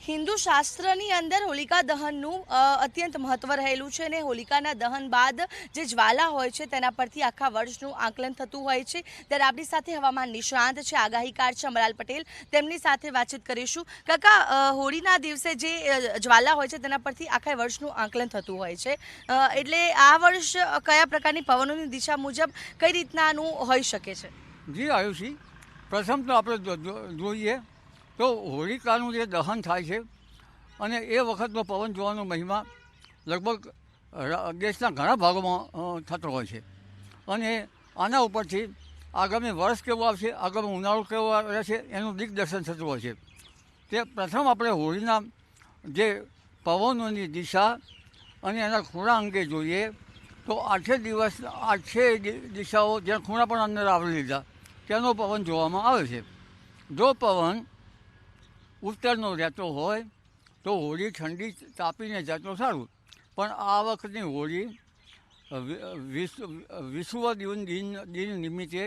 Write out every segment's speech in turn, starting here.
હિન્દુ શાસ્ત્રની અંદર હોલિકા દહનનું અત્યંત મહત્વ રહેલું છે અને હોલિકાના દહન બાદ જે જ્વાલા હોય છે તેના પરથી આખા વર્ષનું આકલન થતું હોય છે। ત્યારે આપણી સાથે હવામાન નિષ્ણાંત છે, આગાહીકાર છે અમરાલ પટેલ, તેમની સાથે વાતચીત કરીશું। કાકા, હોળીના દિવસે જે જ્વાલા હોય છે તેના પરથી આખા વર્ષનું આકલન થતું હોય છે, એટલે આ વર્ષ કયા પ્રકારની પવનોની દિશા મુજબ કઈ રીતનાનું હોઈ શકે છે? જી આયુષી, પ્રથમ તો આપણે જોઈએ તો હોલિકાનું જે દહન થાય છે અને એ વખતનો પવન જોવાનો મહિમા લગભગ દેશના ઘણા ભાગોમાં થતો હોય છે અને આના ઉપરથી આગામી વર્ષ કેવું આવશે, આગામી ઉનાળો કેવો રહેશે એનું દિગ્દર્શન થતું હોય છે। તે પ્રથમ આપણે હોળીના જે પવનોની દિશા અને એના ખૂણા અંગે જોઈએ તો આઠે દિશાઓ જ્યાં ખૂણા પણ અંદર આવરી લીધા તેનો પવન જોવામાં આવે છે। જો પવન ઉત્તરનો રહેતો હોય તો હોળી ઠંડી તાપીને જાય તો સારું, પણ આ વખતની હોળી વિશ્વ દિન નિમિત્તે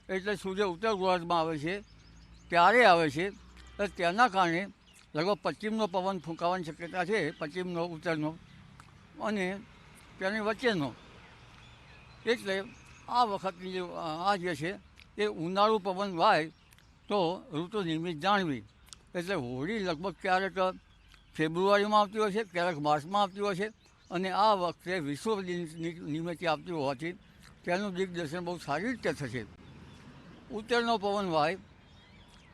એટલે સૂર્ય ઉત્તર ગોળાર્ધમાં આવે છે ત્યારે આવે છે, તેના કારણે લગભગ પશ્ચિમનો પવન ફૂંકાવાની શક્યતા છે, પશ્ચિમનો ઉત્તરનો અને તેની વચ્ચેનો। એટલે આ વખતની જે છે એ ઉનાળુ પવન વાય તો ઋતુ નિમિત્ત જાણવી। એટલે હોળી લગભગ ક્યારેક ફેબ્રુઆરીમાં આવતી હોય છે, ક્યારેક માર્ચમાં આવતી હોય છે અને આ વખતે વિશ્વ દિન નિમિત્તે આવતી હોવાથી તેનું દિગ્દર્શન બહુ સારી રીતે થશે। ઉત્તરનો પવન વાય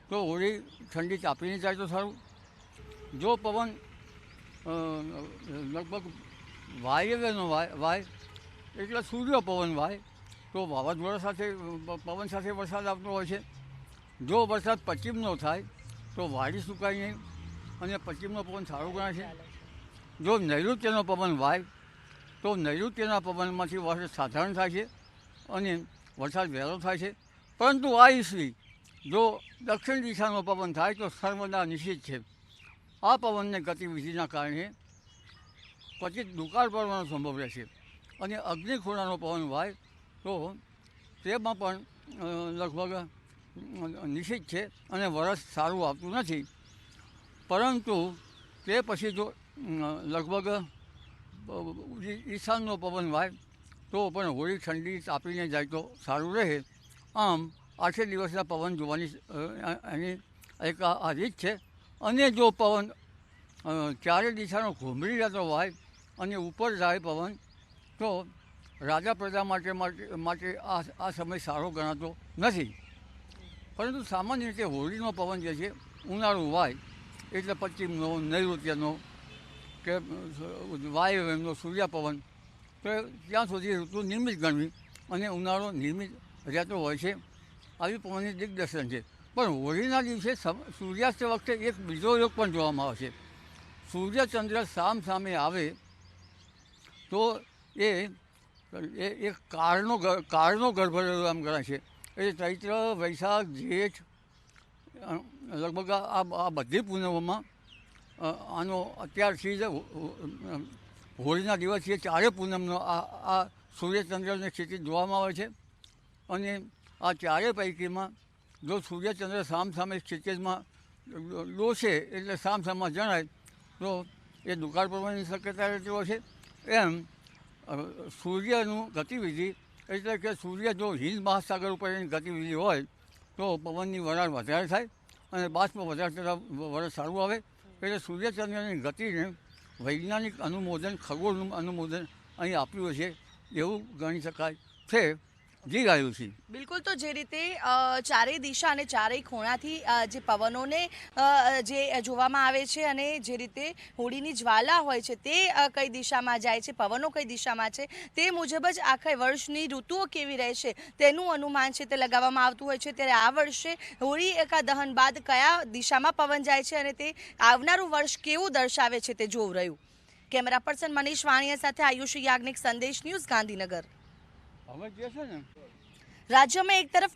તો હોળી ઠંડી તાપીને જાય તો સારું। જો પવન લગભગ વાયવ્યનો વાય એટલે સૂર્ય પવન વાય તો વાવાઝોડા સાથે પવન સાથે વરસાદ આવતો હોય છે। જો વરસાદ પશ્ચિમનો થાય તો વાડી સુકાય નહીં અને પશ્ચિમનો પવન સારો ગણાય છે। જો નૈઋત્યનો પવન વાય તો નૈઋત્યના પવનમાંથી વરસાદ સાધારણ થાય છે અને વરસાદ વહેલો થાય છે, પરંતુ આ ઈસવી જો દક્ષિણ દિશાનો પવન થાય તો સર્વદા નિશ્ચિત છે। આ પવનને ગતિવિધિના કારણે પછી દુકાળ પડવાનો સંભવ રહેશે અને અગ્નિખૂણાનો પવન વાય તો તેમાં પણ લગભગ નિશ્ચિત છે અને વરસ સારું આવતું નથી, પરંતુ તે પછી જો લગભગ ઈશાનનો પવન વાય તો પણ હોળી ઠંડી તાપીને જાય તો સારું રહે। આમ આઠે દિવસના પવન જોવાની એની એક આ રીત છે। અને જો પવન ચારે દિશાનો ઘૂમરી જતો હોય અને ઉપર જાય પવન તો રાજા પ્રજા માટે આ સમય સારો ગણાતો નથી, પરંતુ સામાન્ય રીતે હોળીનો પવન જે છે ઉનાળુ વાય એટલે પશ્ચિમનો, નૈઋત્યનો કે વાયવ્યનો સૂર્ય પવન, તો ત્યાં સુધી ઋતુ નિર્મિત ગણવી અને ઉનાળો નિર્મિત રહેતો હોય છે। આવી પવનની દિગ્દર્શન છે। પણ હોળીના દિવસે સૂર્યાસ્ત વખતે એક બીજો યોગ પણ જોવામાં આવે છે। સૂર્યચંદ્ર સામે આવે તો એ એક કાળનો ગર્ભ રહ્યો એમ ગણાય છે। એટલે ચૈત્ર, વૈશાખ, જેઠ લગભગ આ બધી પૂનમોમાં આનો અત્યારથી જ હોળીના દિવસથી ચારે પૂનમનો આ સૂર્યચંદ્રની સ્થિતિ જોવામાં આવે છે અને આ ચારે પૈકીમાં જો સૂર્યચંદ્ર સામે સ્થિતિમાં દોષે એટલે સામસામા જણાય તો એ દુકાળ પડવાની શક્યતા રહેતી હોય છે। એમ સૂર્યનું ગતિવિધિ એટલે કે સૂર્ય જો હિન્દ મહાસાગર ઉપર એની ગતિવિધિ હોય તો પવનની વરાળ વધારે થાય અને બાષ્પ વધારે થતાં વરસ સારું આવે। એટલે સૂર્યચંદ્રની ગતિને વૈજ્ઞાનિક અનુમોદન, ખગોળનું અનુમોદન અહીં આપ્યું છે એવું ગણી શકાય છે। જી આયુષી, બિલકુલ। તો જે રીતે ચારેય દિશા અને ચારેય ખૂણાથી જે પવનોને જે જોવામાં આવે છે અને જે રીતે હોળીની જ્વાલા હોય છે તે કઈ દિશામાં જાય છે, પવનો કઈ દિશામાં છે, તે મુજબ જ આખા વર્ષની ઋતુઓ કેવી રહેશે તેનું અનુમાન છે તે લગાવવામાં આવતું હોય છે। ત્યારે આ વર્ષે હોળી એકા દહન બાદ કયા દિશામાં પવન જાય છે અને તે આવનારું વર્ષ કેવું દર્શાવે છે તે જોવું રહ્યું। કેમેરા પર્સન મનીષ વાણિયા સાથે આયુષી યાજ્ઞિક, સંદેશ ન્યૂઝ, ગાંધીનગર। હવે જે છે ને राज्य में एक तरफ